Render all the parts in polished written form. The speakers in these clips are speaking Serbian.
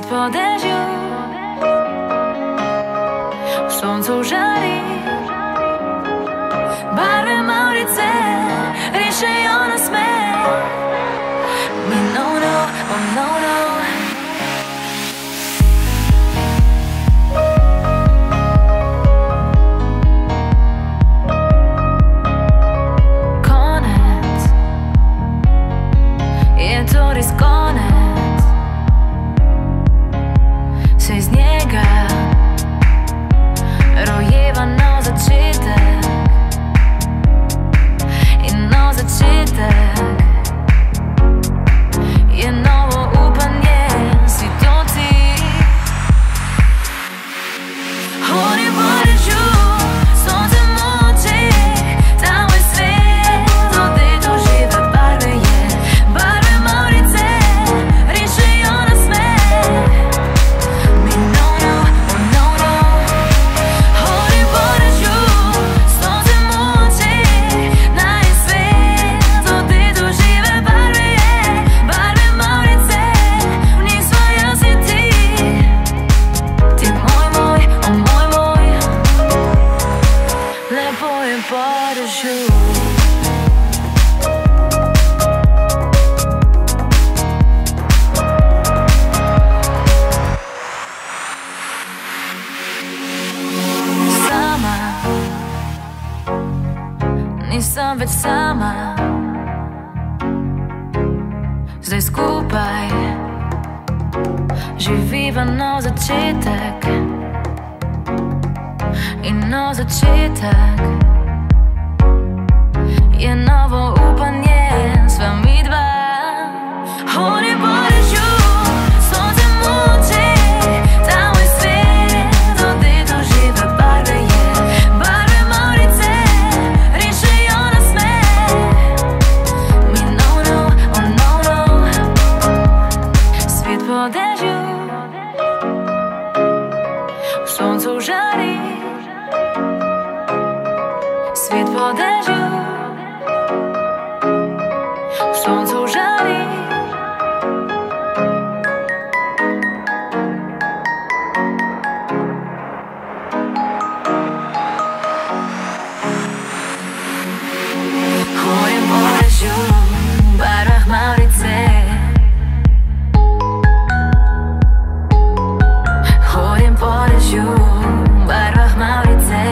po dešťu, v sluncu žarí, barve Maurice, riešej ona sme. Me no no, oh no no. Konec, je to konec, si z niega rojeva nov začetek. In nov začetek je novo upanje, si to ti. Hodim po dežju, sonce moči, ta moj svet, odето žive barve je, barve Maurice, riešej ona sme. Me no no, oh no no. Hodim po dežju, sonce moči, naj svet, odето žive barve je, barve Maurice, v njih svoja si ti. Ti moj moj, oh moj moj, lepo je po dežju. Sama, nisem več sama, zdaj skupaj živiva nov začetek. In nov začetek je novo upanje, sva mi dva. Hodim po dežju, sonce moči, ta moj svet, odето žive barve je, barve Maurice, riešej ona sme. Me no no, oh no no. Svet po dežju, v sluncu žarí, svet po dežju, v sluncu žarí. Hodim po dežju, v barvah Maurice. Hodim po dežju, v barvah Maurice.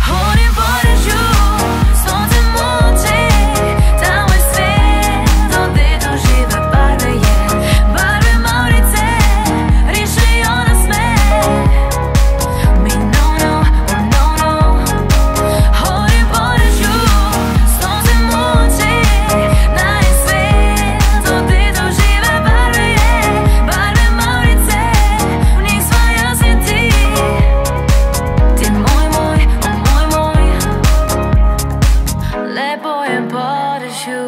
Hodim po dežju, sonce moči, ta moj svet, odето žive barve je, barve Maurice, riešej ona sme. Me no no, oh no no. Hodim po dežju, sonce moči, naj svet, odето žive barve je, barve Maurice, v njih svoja si ti. Ti moj moj, oh moj moj, lepo je po dežju.